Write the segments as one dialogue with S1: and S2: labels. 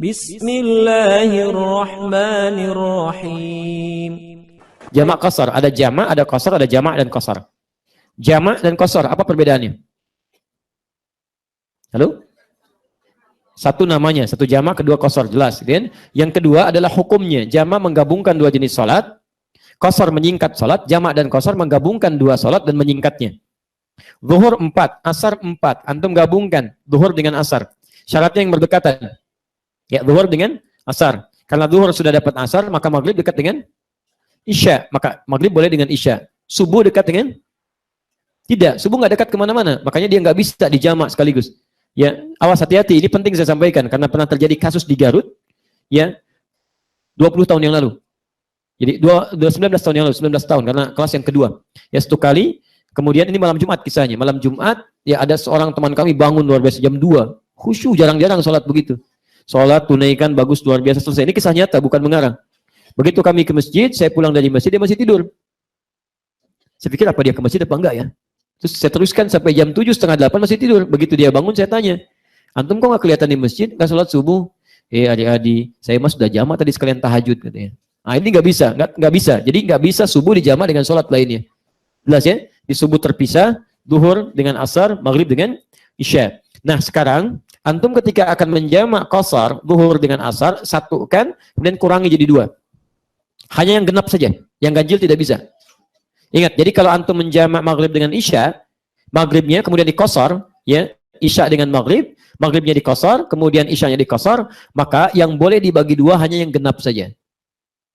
S1: Bismillahirrahmanirrahim.
S2: Jamak qasar, ada jamak, ada qasar, ada jamak dan qasar. Jamak dan qasar, apa perbedaannya? Halo? Satu namanya, satu jamak, kedua qasar, jelas kan? Yang kedua adalah hukumnya. Jamak menggabungkan dua jenis salat, qasar menyingkat salat, jamak dan qasar menggabungkan dua salat dan menyingkatnya. Zuhur 4, asar 4, antum gabungkan zuhur dengan asar. Syaratnya yang berdekatan. Ya, zuhur dengan asar. Karena zuhur sudah dapat asar, maka maghrib dekat dengan isya. Maka maghrib boleh dengan isya. Subuh dekat dengan? Tidak, subuh nggak dekat kemana-mana. Makanya dia nggak bisa dijamak sekaligus. Ya, awas hati-hati. Ini penting saya sampaikan karena pernah terjadi kasus di Garut. Ya, 20 tahun yang lalu. Jadi 19 tahun yang lalu, 19 tahun karena kelas yang kedua. Ya, satu kali. Kemudian ini malam Jumat kisahnya. Malam Jumat, ya ada seorang teman kami bangun luar biasa jam 2. Khusyuk, jarang-jarang sholat begitu. Sholat, tunaikan, bagus, luar biasa, selesai. Ini kisah nyata, bukan mengarang. Begitu kami ke masjid, saya pulang dari masjid, dia masih tidur. Saya pikir apa dia ke masjid apa enggak ya? Terus saya teruskan sampai jam 7, setengah 8 masih tidur. Begitu dia bangun, saya tanya, antum kok nggak kelihatan di masjid, nggak sholat subuh? Adik-adik, saya mah sudah jamak tadi sekalian tahajud katanya. Nah ini nggak bisa, nggak bisa. Jadi nggak bisa subuh dijamak dengan sholat lainnya. Jelas ya? Di subuh terpisah, duhur dengan asar, maghrib dengan isya. Nah sekarang, antum ketika akan menjamak qasar, duhur dengan asar, satukan, kemudian kurangi jadi 2. Hanya yang genap saja, yang ganjil tidak bisa. Ingat, jadi kalau antum menjamak maghrib dengan isya, maghribnya kemudian diqasar, ya, isya dengan maghrib, maghribnya diqasar, kemudian isyanya diqasar, maka yang boleh dibagi 2 hanya yang genap saja.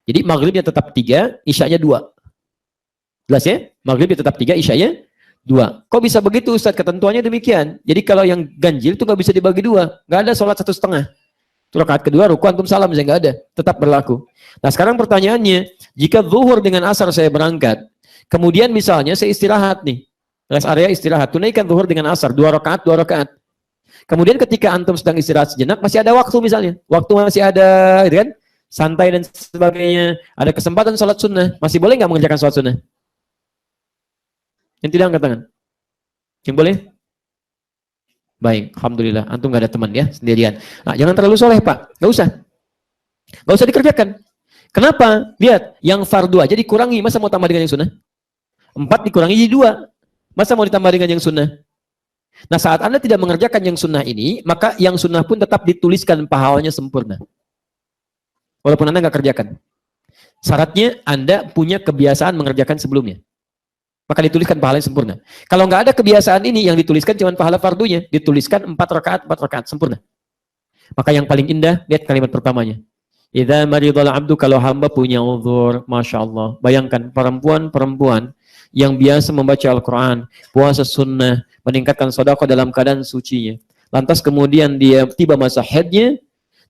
S2: Jadi maghribnya tetap 3, isyanya 2. Jelas ya? Maghribnya tetap 3, isyanya 2. Kok bisa begitu Ustaz? Ketentuannya demikian. Jadi kalau yang ganjil itu nggak bisa dibagi 2. Nggak ada sholat 1,5. Rakaat kedua, ruku, antum salam, saya nggak ada. Tetap berlaku. Nah sekarang pertanyaannya, jika zuhur dengan asar saya berangkat, kemudian misalnya saya istirahat nih, rest area istirahat, tunaikan zuhur dengan asar, 2 rakaat, 2 rakaat. Kemudian ketika antum sedang istirahat sejenak, masih ada waktu misalnya. Waktu masih ada, gitu kan? Santai dan sebagainya. Ada kesempatan sholat sunnah. Masih boleh nggak mengerjakan sholat sunnah? Yang tidak angkat tangan. Yang boleh? Baik, alhamdulillah. Antum nggak ada teman ya, sendirian. Nah, jangan terlalu soleh Pak. Nggak usah. Nggak usah dikerjakan. Kenapa? Lihat, yang fardu aja dikurangi. Masa mau tambah dengan yang sunnah? 4 dikurangi jadi 2. Masa mau ditambah dengan yang sunnah? Nah, saat Anda tidak mengerjakan yang sunnah ini, maka yang sunnah pun tetap dituliskan pahalanya sempurna. Walaupun Anda nggak kerjakan. Syaratnya Anda punya kebiasaan mengerjakan sebelumnya. Maka dituliskan pahalanya sempurna. Kalau nggak ada kebiasaan ini, yang dituliskan cuma pahala fardunya. Dituliskan 4 rakaat, sempurna. Maka yang paling indah, lihat kalimat pertamanya. Idza maridul abdu, kalau hamba punya uzur, Masya Allah. Bayangkan, perempuan-perempuan yang biasa membaca Al-Quran, puasa sunnah, meningkatkan sedekah dalam keadaan sucinya. Lantas kemudian dia tiba masa haidnya,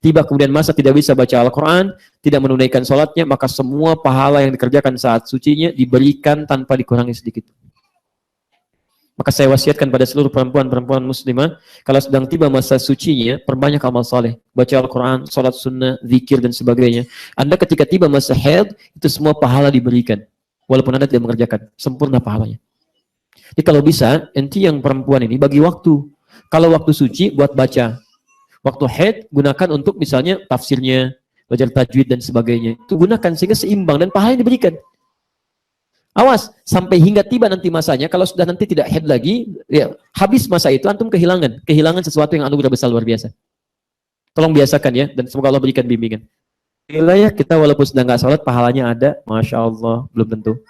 S2: tiba kemudian masa tidak bisa baca Al-Quran, tidak menunaikan sholatnya, maka semua pahala yang dikerjakan saat sucinya diberikan tanpa dikurangi sedikit. Maka saya wasiatkan pada seluruh perempuan-perempuan muslimah, kalau sedang tiba masa sucinya, perbanyak amal saleh, baca Al-Quran, sholat sunnah, zikir dan sebagainya. Anda ketika tiba masa haid, itu semua pahala diberikan. Walaupun Anda tidak mengerjakan, sempurna pahalanya. Jadi kalau bisa, enti yang perempuan ini bagi waktu. Kalau waktu suci buat baca. Waktu haid gunakan untuk misalnya tafsirnya, belajar tajwid dan sebagainya. Itu gunakan sehingga seimbang dan pahala yang diberikan. Awas, sampai hingga tiba nanti masanya, kalau sudah nanti tidak haid lagi, ya, habis masa itu antum kehilangan sesuatu yang anugerah besar luar biasa. Tolong biasakan ya, dan semoga Allah berikan bimbingan. Bila ya kita walaupun sedang nggak sholat, pahalanya ada, Masya Allah, belum tentu.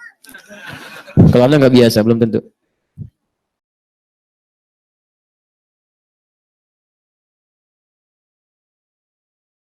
S2: Kalau Anda nggak biasa, belum tentu.